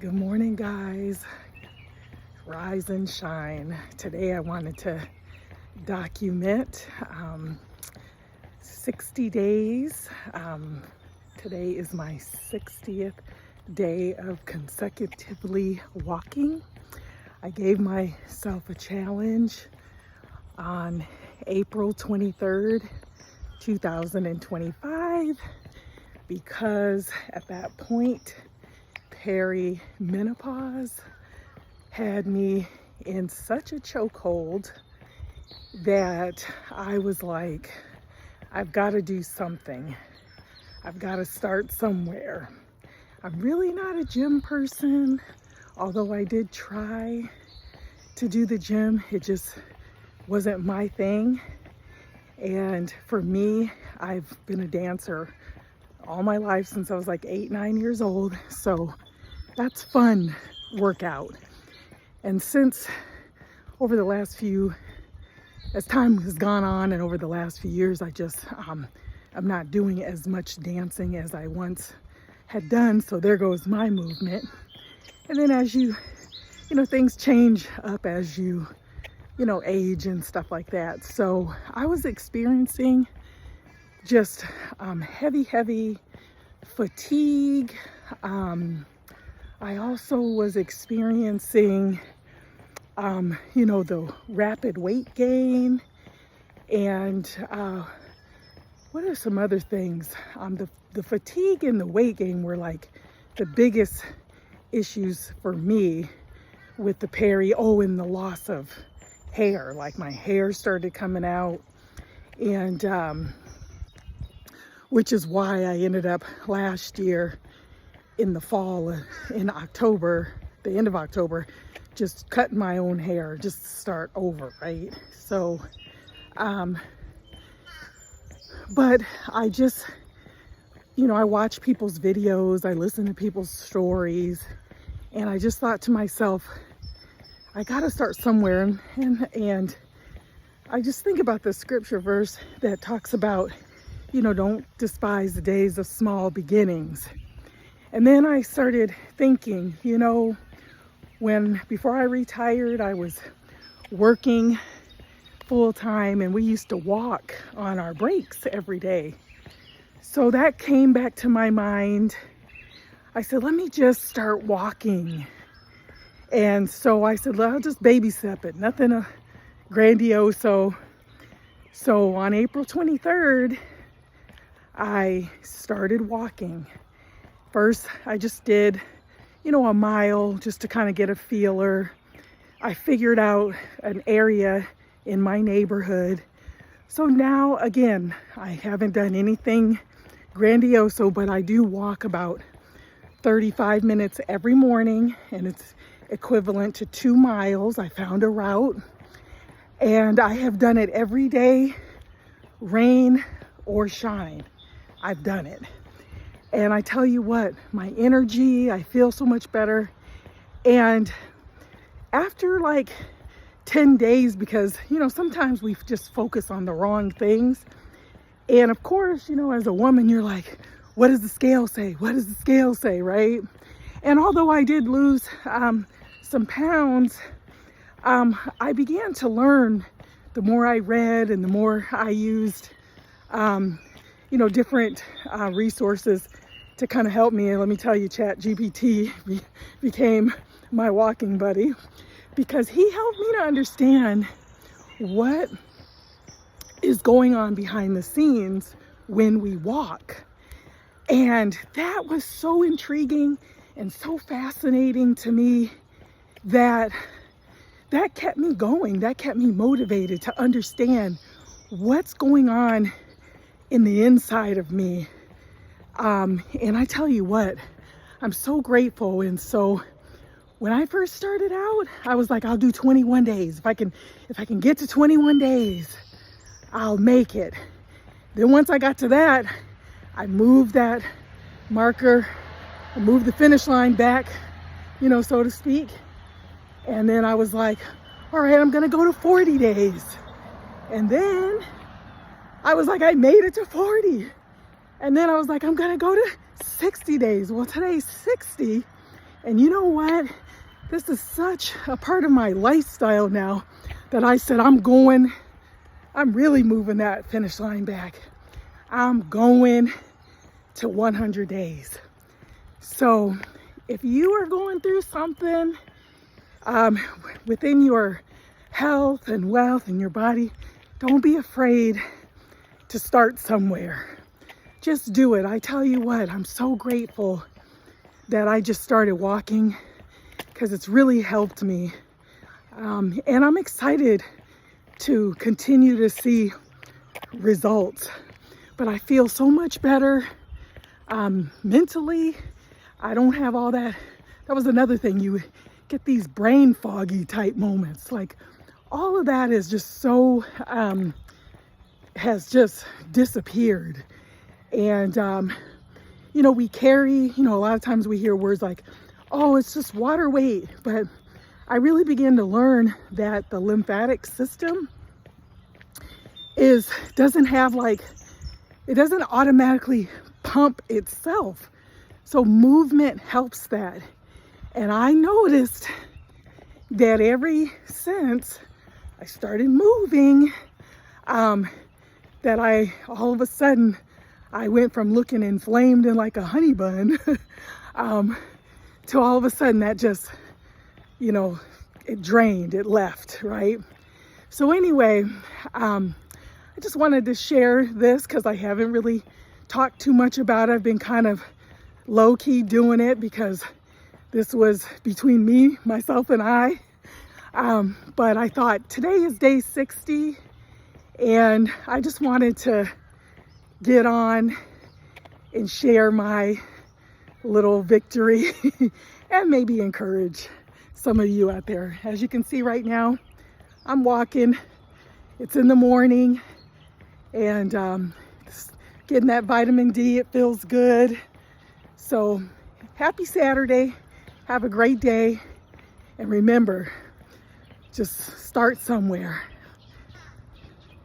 Good morning, guys. Rise and shine. Today I wanted to document 60 days. Today is my 60th day of consecutively walking. I gave myself a challenge on April 23rd, 2025, because at that point, perimenopause had me in such a chokehold that I was like, I've got to do something. I've got to start somewhere. I'm really not a gym person, although I did try to do the gym. It just wasn't my thing. And for me, I've been a dancer all my life since I was like 8-9 years old. So that's fun workout. And since over the last as time has gone on and over the last few years, I'm not doing as much dancing as I once had done. So there goes my movement. And then as you things change up as you age and stuff like that. So I was experiencing just heavy fatigue. I also was experiencing, the rapid weight gain, and what are some other things? The fatigue and the weight gain were like the biggest issues for me with the and the loss of hair. Like my hair started coming out, and which is why I ended up last year in the fall, in October, the end of October, just cutting my own hair, just to start over, right? So, but I just, I watch people's videos, I listen to people's stories, and I just thought to myself, I gotta start somewhere. And I just think about the scripture verse that talks about, don't despise the days of small beginnings. And then I started thinking, before I retired, I was working full time and we used to walk on our breaks every day. So that came back to my mind. I said, let me just start walking. And so I said, I'll just baby step it, nothing grandiose. So on April 23rd, I started walking. First, I just did, a mile just to kind of get a feeler. I figured out an area in my neighborhood. So now, again, I haven't done anything grandiose, but I do walk about 35 minutes every morning, and it's equivalent to 2 miles. I found a route, and I have done it every day, rain or shine. I've done it. And I tell you what, my energy, I feel so much better. And after like 10 days, because, sometimes we just focus on the wrong things. And of course, as a woman, you're like, what does the scale say? What does the scale say, right? And although I did lose some pounds, I began to learn the more I read and the more I used, different resources to kind of help me. And let me tell you, ChatGPT became my walking buddy, because he helped me to understand what is going on behind the scenes when we walk. And that was so intriguing and so fascinating to me that kept me going. That kept me motivated to understand what's going on in the inside of me. And I tell you what, I'm so grateful. And so when I first started out, I was like, I'll do 21 days. If I can get to 21 days, I'll make it. Then once I got to that, I moved that marker, I moved the finish line back, so to speak. And then I was like, all right, I'm gonna go to 40 days. And then I was like, I made it to 40. And then I was like, I'm gonna go to 60 days. Well, today's 60. And you know what? This is such a part of my lifestyle now that I said, I'm really moving that finish line back. I'm going to 100 days. So if you are going through something within your health and wealth and your body, don't be afraid to start somewhere. Just do it. I tell you what, I'm so grateful that I just started walking because it's really helped me. And I'm excited to continue to see results. But I feel so much better mentally. I don't have all that. That was another thing. You get these brain foggy type moments. Like all of that is just so, has just disappeared. And, you know, we carry, you know, a lot of times we hear words like, oh, it's just water weight. But I really began to learn that the lymphatic system doesn't have like, it doesn't automatically pump itself. So movement helps that. And I noticed that ever since I started moving, that all of a sudden, I went from looking inflamed and like a honey bun to all of a sudden that just, you know, it drained, it left, right? So anyway, I just wanted to share this because I haven't really talked too much about it. I've been kind of low-key doing it because this was between me, myself, and I. But I thought today is day 60 and I just wanted to get on and share my little victory and maybe encourage some of you out there. As you can see right now, I'm walking. It's in the morning and getting that vitamin D, it feels good. So happy Saturday. Have a great day. And remember, just start somewhere.